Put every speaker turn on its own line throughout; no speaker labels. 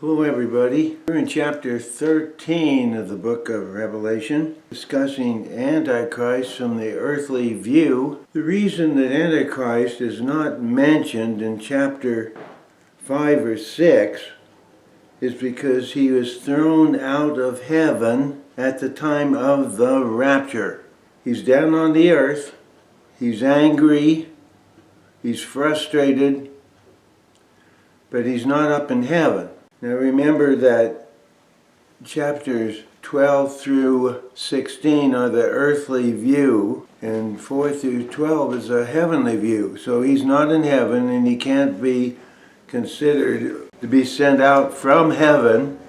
Hello everybody. We're in chapter 13 of the book of Revelation, discussing Antichrist from the earthly view. The reason that Antichrist is not mentioned in chapter 5 or 6 is because he was thrown out of heaven at the time of the rapture. He's down on the earth, he's angry, he's frustrated, but he's not up in heaven. Now remember that chapters 12 through 16 are the earthly view, and 4 through 12 is a heavenly view. So he's not in heaven, and he can't be considered to be sent out from heaven,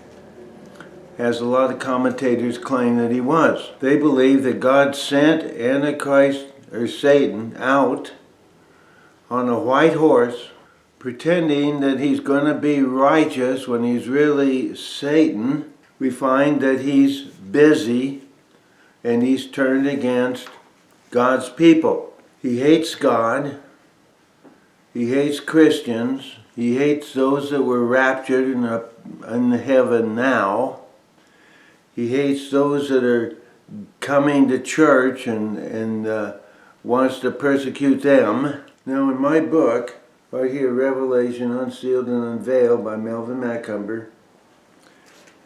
as a lot of commentators claim that he was. They believe that God sent Antichrist, or Satan, out on a white horse, pretending that he's going to be righteous when he's really Satan. We find that he's busy and he's turned against God's people. He hates God. He hates Christians. He hates those that were raptured in heaven now. He hates those that are coming to church and wants to persecute them. Now in my book, right here, Revelation Unsealed and Unveiled by Melvin Macomber.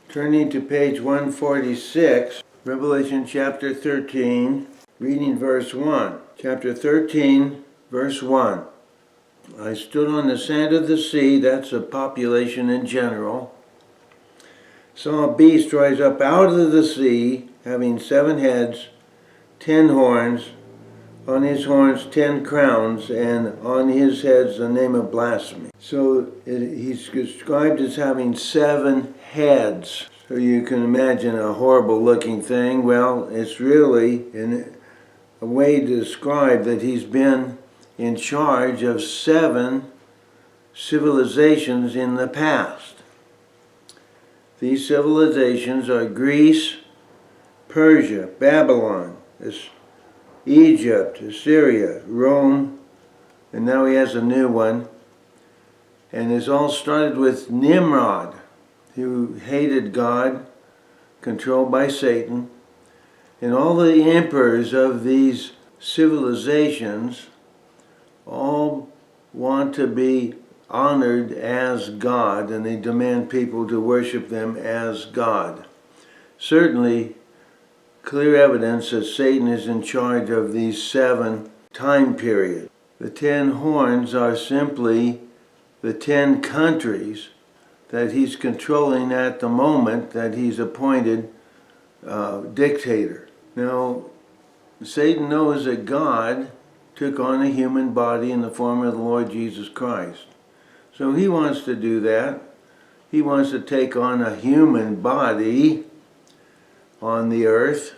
Turning to page 146, Revelation chapter 13, reading verse 1. Chapter 13, verse 1. I stood on the sand of the sea, that's a population in general. Saw a beast rise up out of the sea, having 7 heads, 10 horns, on his horns 10 crowns, and on his heads the name of blasphemy. So he's described as having 7 heads. So you can imagine a horrible looking thing. Well, it's really a way to describe that he's been in charge of 7 civilizations in the past. These civilizations are Greece, Persia, Babylon, Egypt, Assyria, Rome, and now he has a new one. And it's all started with Nimrod, who hated God, controlled by Satan. And all the emperors of these civilizations all want to be honored as God, and they demand people to worship them as God. Certainly, clear evidence that Satan is in charge of these 7 time periods. The 10 horns are simply the 10 countries that he's controlling at the moment that he's appointed dictator. Now, Satan knows that God took on a human body in the form of the Lord Jesus Christ. So he wants to do that. He wants to take on a human body on the earth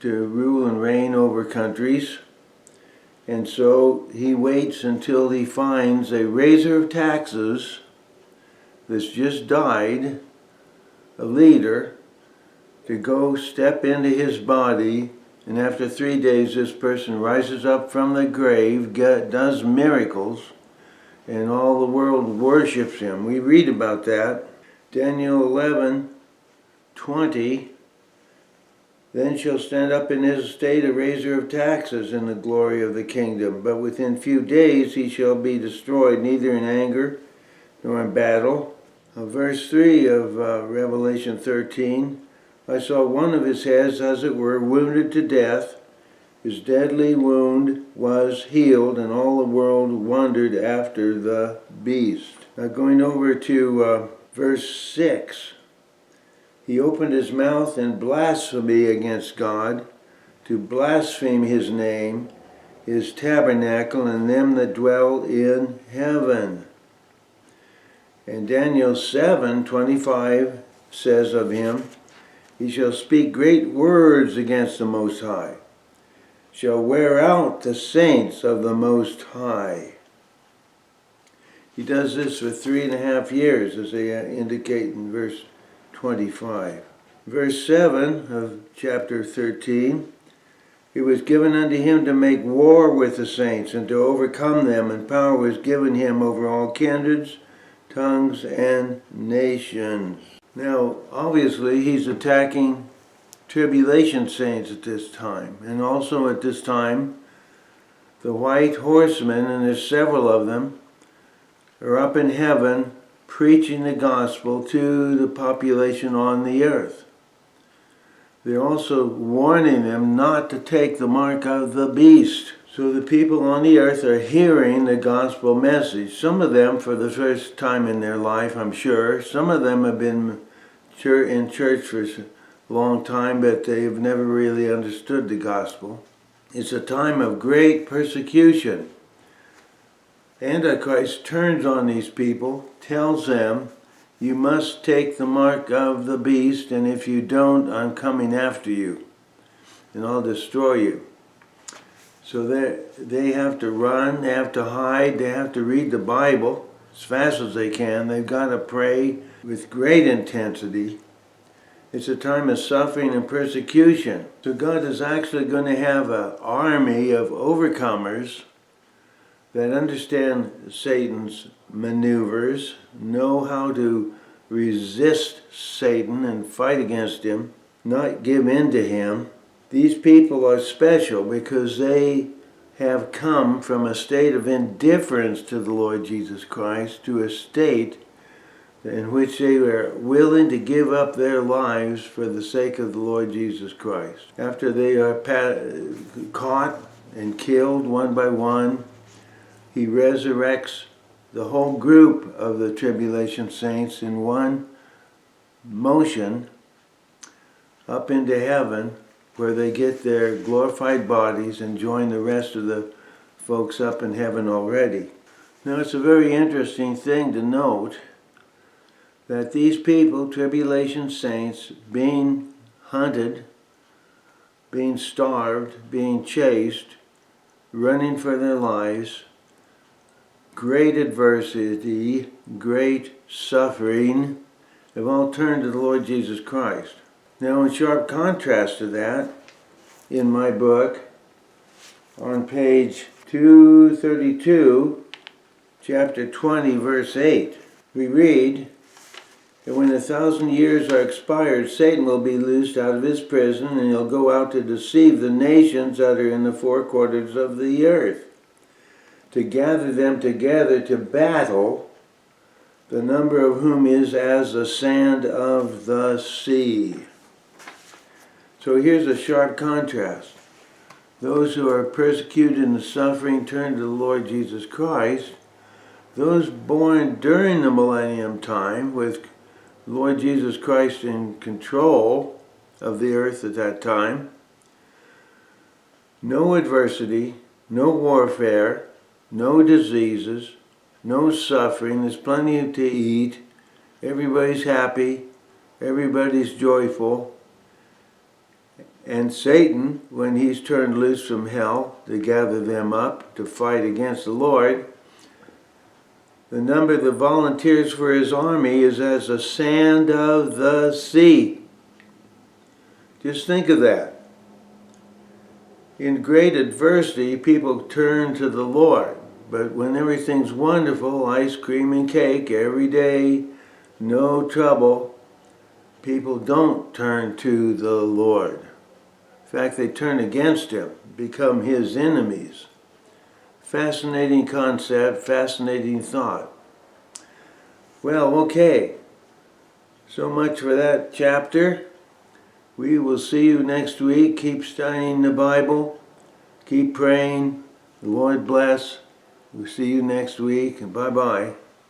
to rule and reign over countries. And so he waits until he finds a raiser of taxes that's just died, a leader, to go step into his body, and after 3 days this person rises up from the grave, does miracles, and all the world worships him. We read about that. Daniel 11:20. Then shall stand up in his estate a raiser of taxes in the glory of the kingdom. But within few days he shall be destroyed, neither in anger nor in battle. Verse 3 of Revelation 13. I saw one of his heads, as it were, wounded to death. His deadly wound was healed, and all the world wondered after the beast. Now going over to verse 6. He opened his mouth in blasphemy against God, to blaspheme his name, his tabernacle, and them that dwell in heaven. And Daniel 7:25 says of him, he shall speak great words against the Most High, shall wear out the saints of the Most High. He does this for 3.5 years, as they indicate in verse 25. Verse 7 of chapter 13, it was given unto him to make war with the saints and to overcome them, and power was given him over all kindreds, tongues, and nations. Now, obviously, he's attacking tribulation saints at this time. And also at this time, the white horsemen, and there's several of them, are up in heaven preaching the gospel to the population on the earth. They're also warning them not to take the mark of the beast. So the people on the earth are hearing the gospel message. Some of them for the first time in their life, I'm sure. Some of them have been in church for a long time, but they've never really understood the gospel. It's a time of great persecution. Antichrist turns on these people, tells them, you must take the mark of the beast, and if you don't, I'm coming after you, and I'll destroy you. So they have to run, they have to hide, they have to read the Bible as fast as they can. They've got to pray with great intensity. It's a time of suffering and persecution. So God is actually going to have an army of overcomers that understand Satan's maneuvers, know how to resist Satan and fight against him, not give in to him. These people are special because they have come from a state of indifference to the Lord Jesus Christ to a state in which they were willing to give up their lives for the sake of the Lord Jesus Christ. After they are caught and killed one by one, he resurrects the whole group of the tribulation saints in one motion up into heaven, where they get their glorified bodies and join the rest of the folks up in heaven already. Now it's a very interesting thing to note that these people, tribulation saints, being hunted, being starved, being chased, running for their lives, great adversity, great suffering, have all turned to the Lord Jesus Christ. Now, in sharp contrast to that, in my book, on page 232, chapter 20, verse 8, we read that when 1,000 years are expired, Satan will be loosed out of his prison, and he'll go out to deceive the nations that are in the four quarters of the earth, to gather them together to battle, the number of whom is as the sand of the sea. So here's a sharp contrast. Those who are persecuted and suffering turn to the Lord Jesus Christ. Those born during the millennium time, with Lord Jesus Christ in control of the earth at that time, no adversity, no warfare, no diseases, no suffering, there's plenty to eat, everybody's happy, everybody's joyful. And Satan, when he's turned loose from hell to gather them up to fight against the Lord, the number of the volunteers for his army is as the sand of the sea. Just think of that. In great adversity, people turn to the Lord. But when everything's wonderful, ice cream and cake every day, no trouble, people don't turn to the Lord. In fact, they turn against him, become his enemies. Fascinating concept, fascinating thought. Well, okay. So much for that chapter. We will see you next week. Keep studying the Bible. Keep praying. The Lord bless. We'll see you next week, and bye-bye.